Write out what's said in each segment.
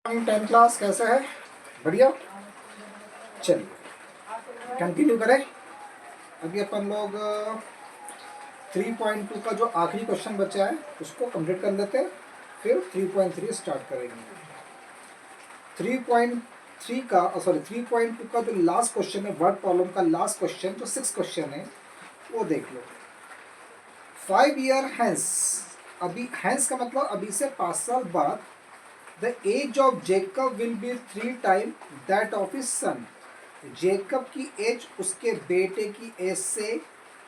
10 class कैसे है? बढ़िया। चलिए कंटिन्यू करें। अभी अपन लोग 3.2 का जो आखिरी क्वेश्चन बचा है उसको कंप्लीट कर लेते हैं, फिर 3.3 स्टार्ट करेंगे। 3.3 का 3.2 का जो लास्ट क्वेश्चन है, वर्ड प्रॉब्लम का लास्ट क्वेश्चन जो 6 क्वेश्चन है वो देख लो। 5 ईयर हैंस, अभी हैंस का मतलब अभी से 5 साल बाद, the age of Jacob will be 3 time that of his son. Jacob की एज उसके बेटे की एज से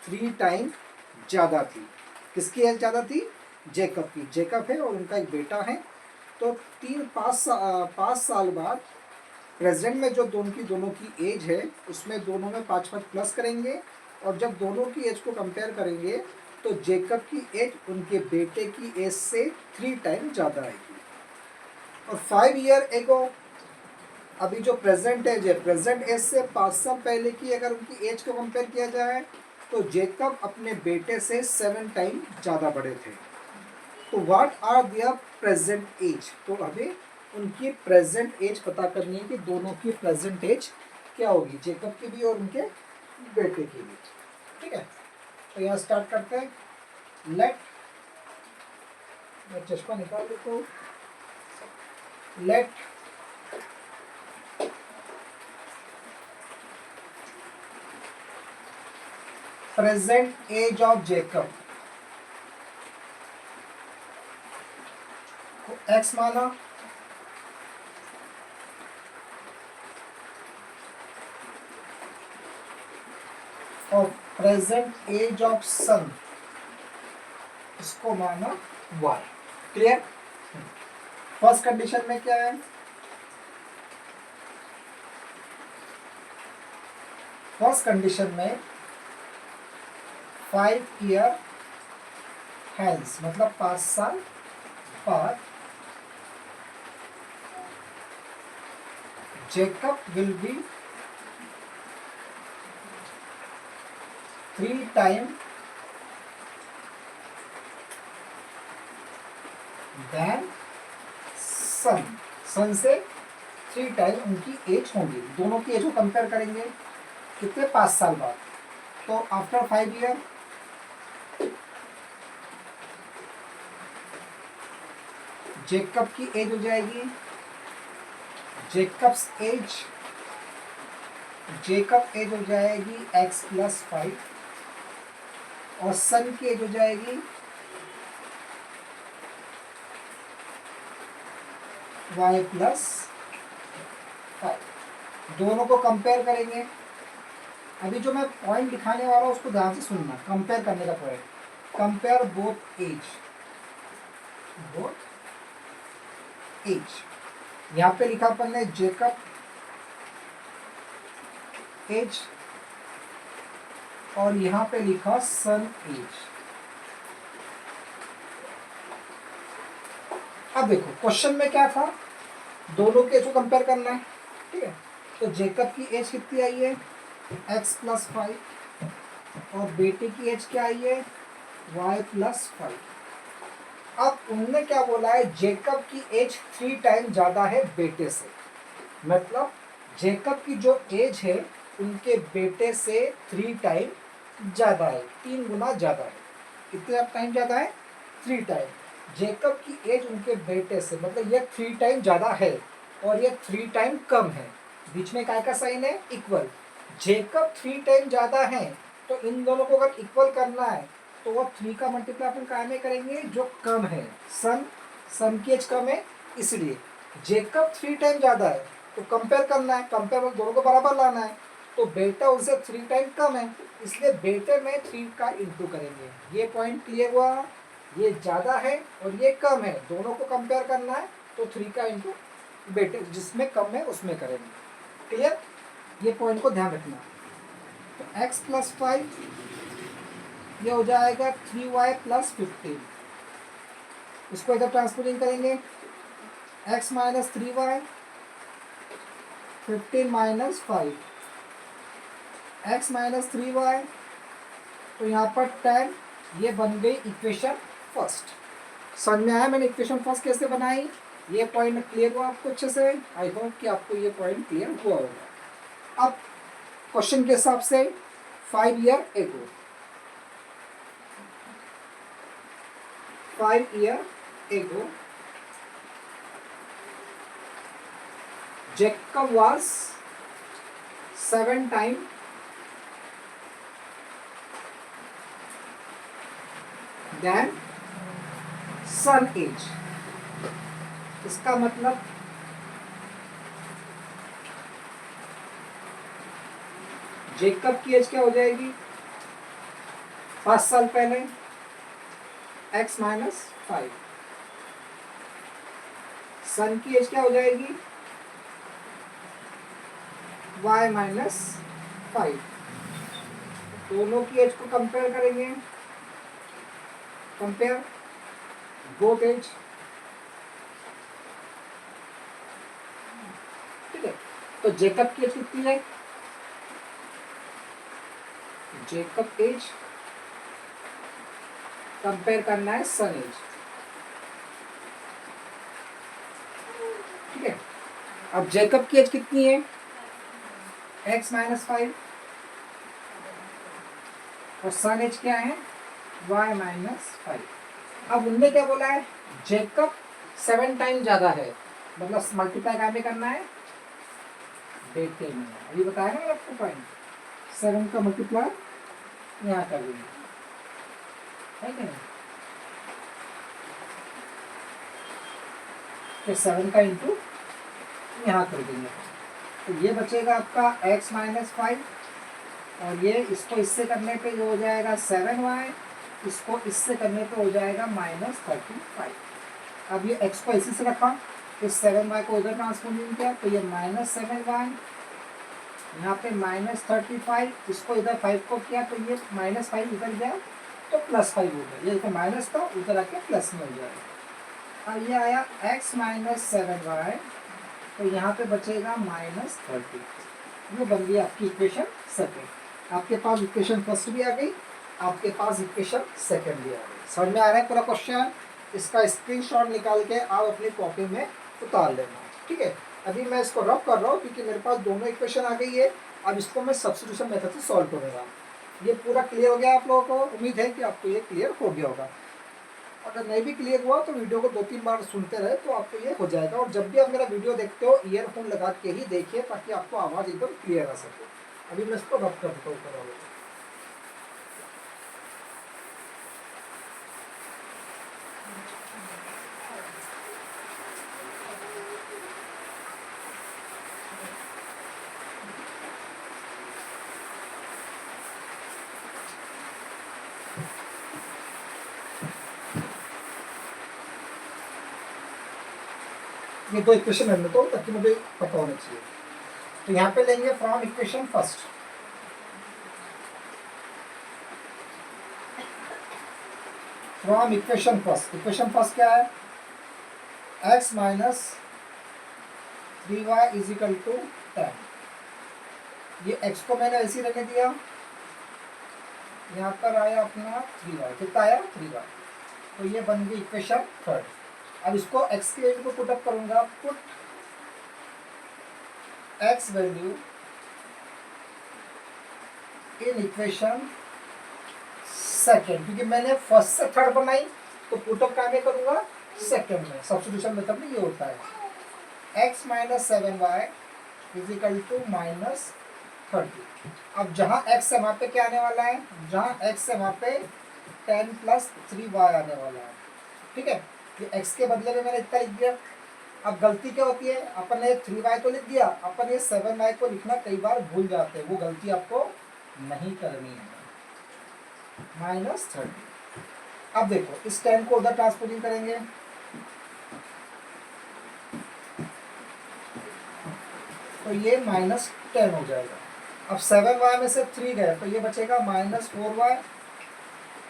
3 टाइम ज़्यादा थी। किसकी एज ज़्यादा थी? जेकब की। जेकब है और उनका एक बेटा है। तो 5 साल बाद प्रेजेंट में जो दोनों की एज है उसमें दोनों में 5 प्लस करेंगे, और जब दोनों की एज को कंपेयर करेंगे तो जेकब की एज उनके बेटे की एज से 3 टाइम ज़्यादा आएगी। और 5 ईयर एगो, अभी जो प्रेजेंट एज है, प्रेजेंट एज से 5 साल पहले की अगर उनकी एज को कंपेयर किया जाए तो जेकब अपने बेटे से 7 टाइम ज़्यादा बड़े थे। तो what are their present age, तो हमें उनकी प्रेजेंट एज पता करनी है कि दोनों की प्रेजेंट एज क्या होगी, जेकब की भी और उनके बेटे की भी। ठीक है, तो यहाँ स्टार्ट करते हैं। लेट, मैं चश्मा निकाल देता हूँ। Let present age of Jacob को एक्स माना, और प्रेजेंट एज ऑफ सन इसको माना वाई। क्लियर? फर्स्ट कंडीशन में क्या है? फर्स्ट कंडीशन में 5 ईयर हैंस मतलब 5 साल बाद Jacob will be 3 time than son. Son से 3 टाइम उनकी एज होंगी। दोनों की एज को कंपेयर करेंगे कितने? 5 साल बाद। तो आफ्टर 5 ईयर जेकब की एज हो जाएगी, जेकब एज हो जाएगी x+5, और सन की एज हो जाएगी y+5। दोनों को कंपेयर करेंगे। अभी जो मैं पॉइंट दिखाने वाला हूँ उसको ध्यान से सुनना। कंपेयर करने का पॉइंट, कंपेयर बोथ एज, यहाँ पे लिखा अपन ने जेकब एज, और यहाँ पे लिखा सन एज। अब देखो क्वेश्चन में क्या था, दोनों के एज को कंपेयर करना है। ठीक है, तो जेकब की एज कितनी आई है? x+5, और बेटे की एज क्या आई है? y+5। अब उन्होंने क्या बोला है, जेकब की एज 3 टाइम ज़्यादा है बेटे से। मतलब जेकब की जो एज है उनके बेटे से 3 टाइम ज़्यादा है, 3 गुना ज़्यादा है। कितने टाइम ज़्यादा है? 3 टाइम। जेकब की एज उनके बेटे से, मतलब ये 3 टाइम ज़्यादा है और ये 3 टाइम कम है। बीच में काय का साइन है? इक्वल। जेकब 3 टाइम ज़्यादा है तो इन दोनों को अगर इक्वल करना है तो वो 3 का मल्टीप्लाई अपन काय में करेंगे? जो कम है, सन की एज कम है इसलिए। जेकब 3 टाइम ज़्यादा है तो कंपेयर करना है, कंपेयर में दोनों को बराबर लाना है। तो बेटा उनसे 3 टाइम कम है इसलिए बेटे में 3 का इंटू करेंगे। ये पॉइंट क्लियर हुआ? ये ज़्यादा है और ये कम है, दोनों को कंपेयर करना है तो 3 का इंटू बेटे जिसमें कम है उसमें करेंगे। क्लियर? ये पॉइंट को ध्यान रखना। तो x+5 ये हो जाएगा 3y+15। इसको इधर ट्रांसपोजिंग करेंगे, x - 3y, 15 - 5, x - 3y, तो यहाँ पर 10। ये बन गई इक्वेशन फर्स्ट। समझ में आया मैंने इक्वेशन फर्स्ट कैसे बनाई? ये पॉइंट क्लियर हुआ आपको अच्छे से? आई होप कि आपको ये पॉइंट क्लियर हुआ होगा। अब क्वेश्चन के हिसाब से 5 year ago, 5 year ago Jacob was 7 times than son age। इसका मतलब जेकब की एज क्या हो जाएगी 5 साल पहले x माइनस 5, सन की एज क्या हो जाएगी y माइनस 5। दोनों की एज को कंपेयर करेंगे, कंपेयर बोथ एज, ठीक है। तो जेकब की एज कितनी है, जेकब एज कंपेयर करना है सन एज, ठीक है। अब जेकब की एज कितनी है x माइनस 5 और सन एज क्या है y माइनस 5। अब उनने क्या बोला है जेकब 7 टाइम ज्यादा है, मतलब मल्टीप्लाई क्या में करना है बेटे में। अभी बताया ना आपको पॉइंट, 7 का मल्टीप्लाई यहाँ कर देंगे, है कि नहीं, फिर 7 का इंटू यहाँ कर देंगे। तो ये बचेगा आपका x माइनस 5 और ये इसको इससे करने पे ये हो जाएगा 7y, इसको इससे करने पे हो जाएगा माइनस 35। अब ये x को इसी से रखा, इस 7y को उधर ट्रांसफॉर्म किया तो ये माइनस 7y, यहाँ पे माइनस 35, इसको इधर 5 को किया तो ये माइनस 5 इधर गया तो प्लस 5 हो गया, ये देखो माइनस था उधर आके प्लस में हो जाएगा। अब ये आया x माइनस 7y, तो यहाँ पे बचेगा माइनस 30। ये बन गई आपकी इक्वेशन सेकेंड। आपके पास इक्वेशन फर्स्ट भी आ गई, आपके पास इक्वेशन सेकेंड भी आ गई। समझ में आ रहा है पूरा क्वेश्चन? इसका स्क्रीनशॉट निकाल के आप अपनी कॉपी में उतार लेना, ठीक है। अभी मैं इसको रफ कर रहा हूँ क्योंकि मेरे पास दोनों इक्वेशन आ गई है। अब इसको मैं सब्स्टिट्यूशन मेथड से सॉल्व करूँगा। ये पूरा क्लियर हो गया आप लोगों को? उम्मीद है कि आपको ये क्लियर हो गया होगा। अगर नहीं भी क्लियर हुआ तो वीडियो को 2-3 बार सुनते रहे तो आपको ये हो जाएगा। और जब भी आप मेरा वीडियो देखते हो ईयरफोन लगा के ही देखिए ताकि आपको आवाज़ एकदम क्लियर आ सके। अभी मैं इसको रफ कर देता हूँ। ये दो इक्वेशन ले लेता हूँ ताकि मुझे पता होना चाहिए। तो यहाँ पे लेंगे from equation first, from equation first. Equation first क्या है x minus 3y is equal to 10। ये x को मैंने ऐसे ही रहने दिया, यहाँ पर आया अपना 3y, कितना आया 3y, तो ये बन गई इक्वेशन थर्ड। अब इसको x की वैल्यू को पुट अप करूंगा, put x value in equation second, क्योंकि मैंने फर्स्ट से थर्ड बनाई तो पुट अप क्या करूंगा सेकेंड में। सब्स्टिट्यूशन मेथड में ये होता है x minus 7y is equal to minus 30। अब जहाँ x है वहाँ पे क्या आने वाला है, जहाँ x है वहाँ पे 10 प्लस 3y आने वाला है, ठीक है। ये x के बदले में मैंने इतना लिख दिया। अब गलती क्या होती है, अपन ने 3y तो लिख दिया, अपन ये 7y को लिखना कई बार भूल जाते हैं, वो गलती आपको नहीं करनी है। माइनस 30। अब देखो इस 10 को उधर ट्रांसपोजिंग करेंगे, तो ये माइनस 10 हो जाएगा। अब 7y में से 3 गए तो ये बचेगा माइनस 4y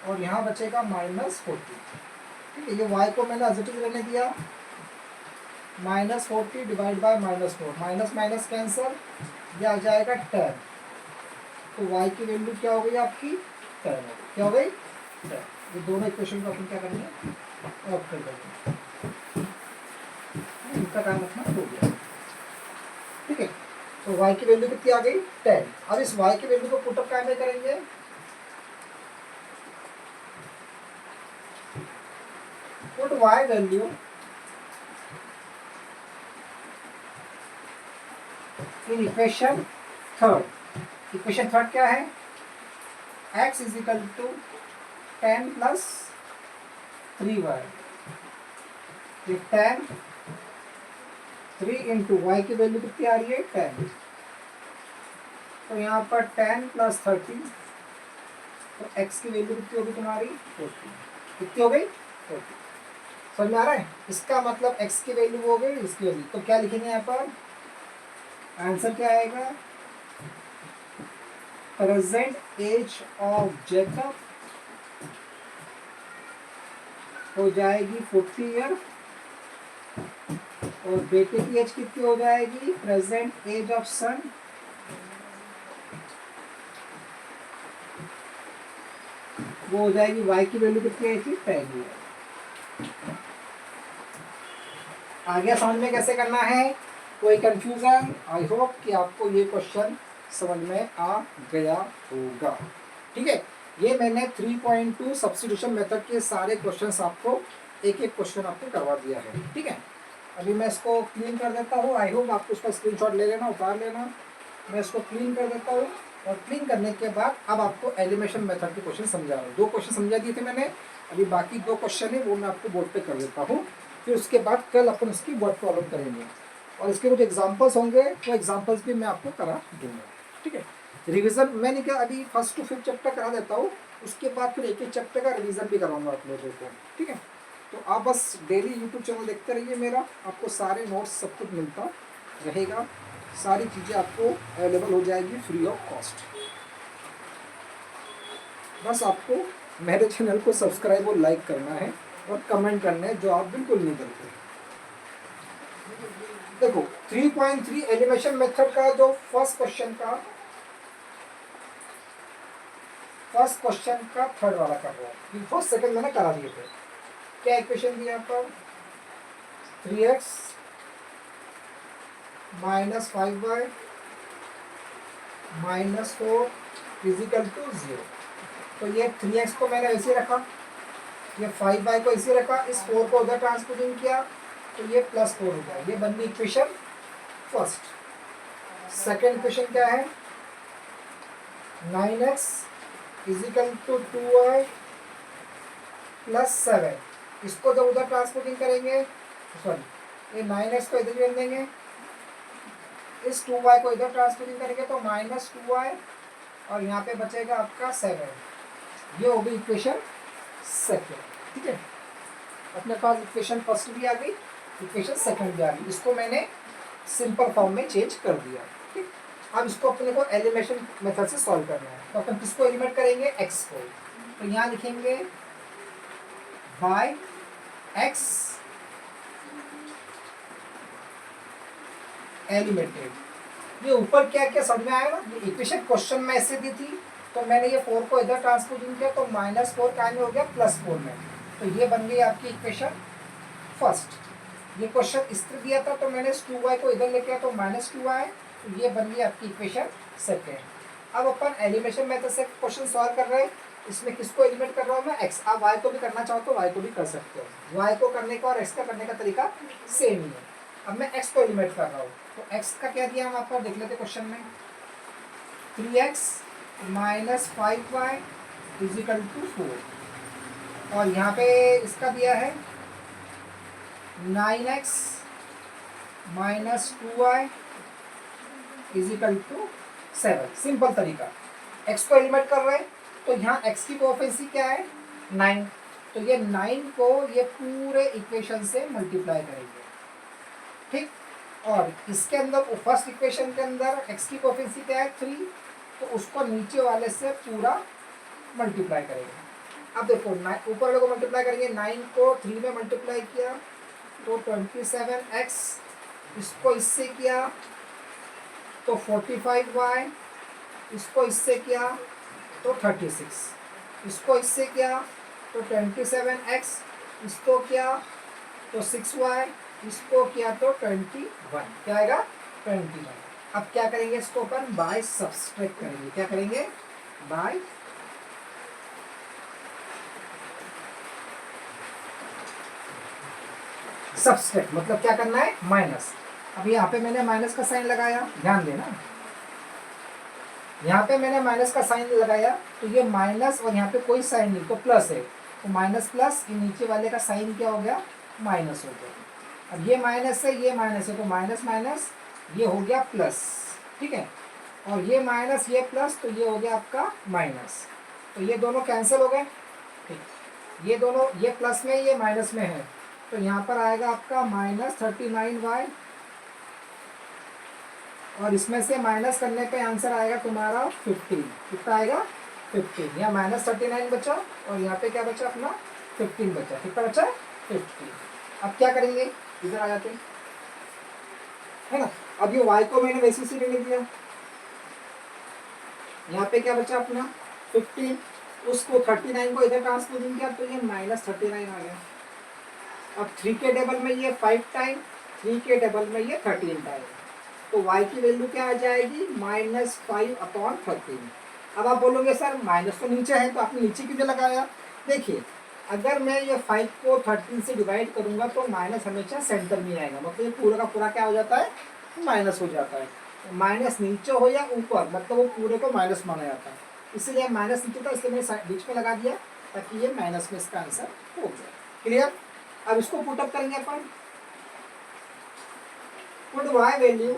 और यहाँ बचेगा माइनस 40, ठीक है। ये y को मैंने एज इट इज रहने दिया, minus 40 divide by minus 4, minus minus cancer, ये आ जाएगा 10। तो y की वैल्यू क्या हो गई आपकी 10 हो गई। क्या हो गई 10। ये दोनों इक्वेशन को अपन क्या करेंगे ऑफ कर देंगे। इतना काम रखना हो गया। ठीक है, तो y की वैल्यू कितनी आ गई 10। अब इस y की वैल्यू को पुटअप क्या में करेंगे, put y value in equation third. Equation third क्या है, x is equal to 10 plus 3y। ये 10 3 इंटू वाई की वैल्यू कितनी आ रही है 10, तो यहाँ पर 10 प्लस 30, तो x की वैल्यू कितनी होगी तुम्हारी 40। कितनी हो गई 40। समझ में आ रहा है, इसका मतलब x की वैल्यू हो गई इसकी वैल्यू, तो क्या लिखेंगे यहाँ पर, आंसर क्या आएगा, प्रेजेंट एज ऑफ जेकब हो जाएगी 40 ईयर, और बेटे की एज कितनी हो जाएगी, प्रेजेंट एज ऑफ सन वो हो जाएगी, y की वैल्यू कितनी आई थी 10 ईयर। आगे समझ में कैसे करना है, कोई कंफ्यूजन, आई होप कि आपको ये क्वेश्चन समझ में आ गया होगा। ठीक है, ये मैंने 3.2 सब्स्टिट्यूशन मेथड के सारे क्वेश्चंस आपको एक एक क्वेश्चन आपको करवा दिया है। ठीक है, अभी मैं इसको क्लीन कर देता हूँ, आई होप आपको उसका स्क्रीनशॉट ले लेना, उतार लेना। मैं इसको क्लीन कर देता हूँ, और क्लीन करने के बाद अब आपको एलिमिनेशन मेथड के क्वेश्चन समझा रहा हूँ। 2 क्वेश्चन समझा दिए थे मैंने, अभी बाकी 2 क्वेश्चन है वो मैं आपको बोर्ड पे कर देता हूँ, फिर उसके बाद कल अपन उसकी वर्ड प्रॉब्लम करेंगे, और इसके कुछ एग्जाम्पल्स होंगे, वो एग्जाम्पल्स भी मैं आपको करा दूंगा। ठीक है, रिविजन मैंने क्या अभी 1st to 5th चैप्टर करा देता हूँ, उसके बाद फिर एक एक चैप्टर का रिविजन भी कराऊंगा आप लोगों को। ठीक है, तो आप बस डेली यूट्यूब चैनल देखते रहिए मेरा, आपको सारे नोट्स सब कुछ मिलता रहेगा, सारी चीज़ें आपको अवेलेबल हो जाएगी फ्री ऑफ कॉस्ट। बस आपको मेरे चैनल को सब्सक्राइब और लाइक करना है, और कमेंट करना है, जो आप बिल्कुल नहीं करते। देखो 3.3 एलिमिनेशन मेथड का जो फर्स्ट क्वेश्चन का थर्ड वाला कर रहा हूँ, फर्स्ट सेकंड मैंने करा दिए थे। क्या इक्वेशन दिया पर 3x minus 5y minus 4 is equal to 0। तो ये 3x को मैंने ऐसे रखा, ये 5y को ऐसे रखा, इस 4 को उधर ट्रांसपोजिंग किया, तो ये +4 हो गया। ये बन गई इक्वेशन फर्स्ट। सेकेंड इक्वेशन क्या है, 9x is equal to 2y plus 7। इसको जब उधर ट्रांसपोजिंग करेंगे, सॉरी ये 9x को इधर बन देंगे, इस 2y को इधर ट्रांसपोजिंग करेंगे तो -2y, और यहाँ पे बचेगा आपका 7। ये हो गई इक्वेशन सेकेंड। ठीक है, अपने पास इक्वेशन फर्स्ट भी आ गई, इक्वेशन सेकेंड भी आ गई, इसको मैंने सिंपल फॉर्म में चेंज कर दिया। ठीक, अब इसको अपने को एलिमिनेशन मेथड से सॉल्व करना है, तो अपन किसको एलिमिनेट करेंगे, x को। तो यहाँ लिखेंगे बाय x एलिमिनेटेड। ये ऊपर क्या क्या समझ में आया ना, ये इक्वेशन क्वेश्चन में ऐसे दी थी, तो मैंने ये 4 को इधर ट्रांसपोजिंग किया, तो -4 का हो गया +4 में, तो ये बन गई आपकी इक्वेशन फर्स्ट। ये क्वेश्चन इस तरह दिया था, तो मैंने इस 2y को इधर लेके आया, तो -2y, तो ये बन गई आपकी इक्वेशन सेकेंड। अब अपन एलिमिनेशन मेथड से क्वेश्चन सॉल्व कर रहे हैं, इसमें किसको एलिमिनेट कर रहा हूँ मैं, x। आप y को भी करना चाहो तो y को भी कर सकते हो, y को करने का और x का करने का तरीका सेम ही है। अब मैं x को एलिमिनेट कर रहा हूँ, तो x का क्या दिया हम आपको देख लेते क्वेश्चन में, 3x minus 5y is equal to 4, और यहाँ पे इसका दिया है 9x minus 2y is equal to 7। Simple तरीका, x को एलिमिनेट कर रहे हैं, तो यहाँ x की कोएफिशिएंसी क्या है 9, तो ये 9 को ये पूरे इक्वेशन से मल्टीप्लाई करेंगे। ठीक, और इसके अंदर फर्स्ट इक्वेशन के अंदर x की कोएफिशिएंसी क्या है 3, तो उसको नीचे वाले से पूरा मल्टीप्लाई करेंगे। अब देखो ऊपर वाले को मल्टीप्लाई करेंगे, 9 को 3 में मल्टीप्लाई किया तो 27x, इसको इससे किया तो 45y, इसको इससे किया तो 36, इसको इससे किया तो 27x, इसको किया तो 6y, इसको किया तो 21, क्या आएगा 21। अब क्या करेंगे इसको अपन बाय सब्सट्रैक्ट करेंगे, क्या करेंगे बाय सब्सट्रैक्ट, मतलब क्या करना है माइनस। अब यहाँ पे मैंने माइनस का साइन लगाया, ध्यान देना, यहाँ पे मैंने माइनस का साइन लगाया तो ये माइनस और यहाँ पे कोई साइन नहीं तो प्लस है, तो माइनस प्लस ये नीचे वाले का साइन क्या हो गया माइनस हो गया। अब ये माइनस है तो माइनस माइनस ये हो गया प्लस, ठीक है, और ये माइनस ये प्लस तो ये हो गया आपका माइनस, तो ये दोनों कैंसिल हो गए, ये दोनों ये प्लस में ये माइनस में है, तो यहाँ पर आएगा आपका -39y और इसमें से माइनस करने पे आंसर आएगा तुम्हारा 15, कितना आएगा 15, यहाँ -39 बचा और यहाँ पे क्या बचा अपना 15 बचा, कितना बचा 15। अब क्या करेंगे इधर आ जाते है ना, अब ये y को मैंने वैसे से लिख दिया, यहाँ पे क्या बचा अपना 15, उसको 39 को इधर ट्रांसपोजिंग किया तो ये -39 आ गया। अब 3 के टेबल में ये 5 टाइम, 3 के टेबल में ये 13 टाइम, तो y की वैल्यू क्या आ जाएगी -5/13। अब आप बोलोगे सर माइनस तो नीचे है तो आपने नीचे क्यों लगाया, देखिए अगर मैं ये 5 को 13 से डिवाइड करूंगा तो माइनस हमेशा सेंटर में आएगा, मतलब ये पूरा का पूरा क्या हो जाता है माइनस हो जाता है, माइनस नीचे हो या ऊपर मतलब वो पूरे को माइनस माना जाता है, इसलिए माइनस नीचे था इसलिए मैंने बीच में लगा दिया ताकि ये माइनस में इसका आंसर हो जाए। क्लियर। अब इसको पुटअप करेंगे अपन, put y value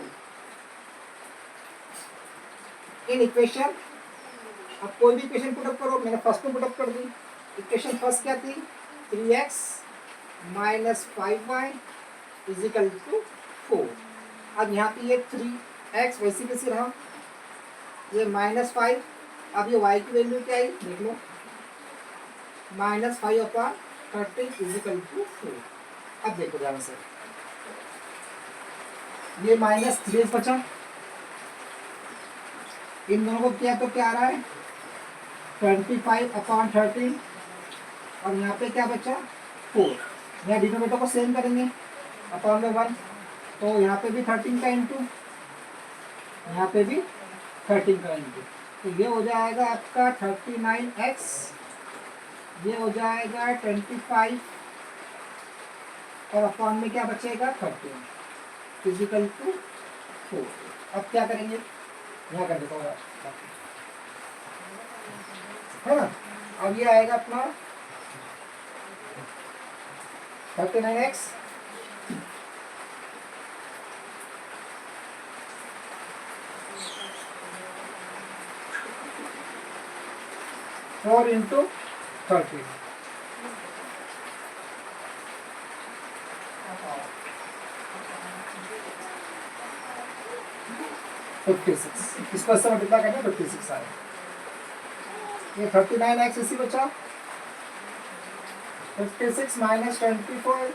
in equation. अब कोई भी इक्वेशन पुटअप करो, मैंने फर्स्ट में पुटअप कर दी, इक्वेशन फर्स्ट क्या थी 3x - 5y = 4। अब यहाँ पे ये 3x वैसी कैसी रहा, ये -5, अब ये y की वैल्यू क्या आई देख लो -5/13 = 4। अब देखो ध्यान से ये -3 बचा, इन दोनों को किया तो क्या आ रहा है 25/13 और यहाँ पे क्या बचा 4, यहाँ डिनोमिनेटर को सेम करेंगे अपॉन में 1, तो यहाँ पे भी 13 का इंटू, यहाँ पे भी 13 का इंटू, तो ये हो जाएगा आपका 39x, ये हो जाएगा 25 और अपॉन में क्या बचेगा 13 = 4। अब क्या करेंगे यहाँ कर देता हूँ है ना, अब ये आएगा अपना 39x (4 × 13) 56, इसको ऐसे मल्टीप्लाई करना 56 आएगा, ये 39x इसी बचा 56 - 24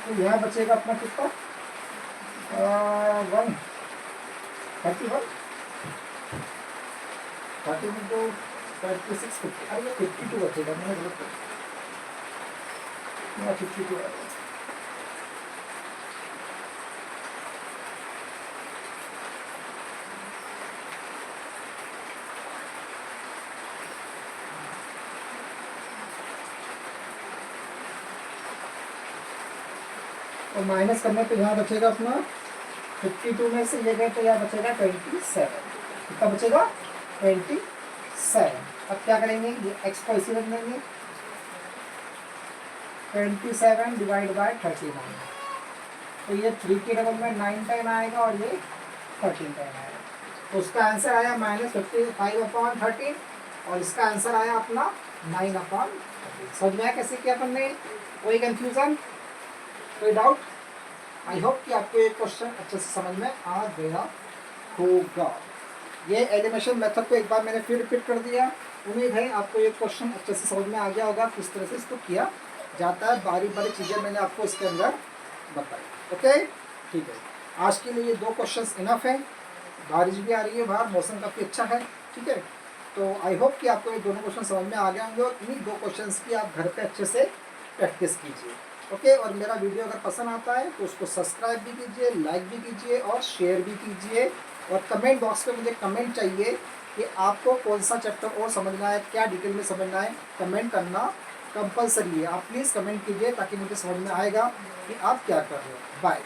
तो यहाँ बचेगा अपना कितना 1 31 30 × 36 50, अरे 52 बचेगा, मैंने गलत कर 52 आ गया। और माइनस करने पे यहाँ बचेगा अपना 52 में से ये गए तो यहाँ बचेगा 27, कितना बचेगा 27। अब क्या करेंगे ये x को इसी रख देंगे 27 / 39, तो ये 3 के टेबल में 9 टाइम आएगा और ये 13 टाइम आएगा, तो उसका आंसर आया -55/13 और इसका आंसर आया अपना 9/13। समझ में आया कैसे किया अपन ने, कोई कंफ्यूजन कोई डाउट। आई होप कि आपको ये क्वेश्चन अच्छे से समझ में आ गया होगा। ये एलिमिनेशन मेथड को एक बार मैंने फिर रिपीट कर दिया, उम्मीद है आपको ये क्वेश्चन अच्छे से समझ में आ गया होगा किस तरह से इसको किया जाता है, बारी बारी चीज़ें मैंने आपको इसके अंदर बताई। ओके ठीक है, आज के लिए ये 2 क्वेश्चन इनफ है, बारिश भी आ रही है बाहर, मौसम काफ़ी अच्छा है, ठीक है। तो आई होप कि आपको ये दोनों क्वेश्चन समझ में आ गए होंगे और इन्हीं 2 क्वेश्चंस की आप घर पे अच्छे से प्रैक्टिस कीजिए। ओके, और मेरा वीडियो अगर पसंद आता है तो उसको सब्सक्राइब भी कीजिए, लाइक भी कीजिए और शेयर भी कीजिए। और कमेंट बॉक्स में मुझे कमेंट चाहिए कि आपको कौन सा चैप्टर और समझना है, क्या डिटेल में समझना है। कमेंट करना कंपलसरी है, आप प्लीज़ कमेंट कीजिए ताकि मुझे समझ में आएगा कि आप क्या कर रहे हो। बाय।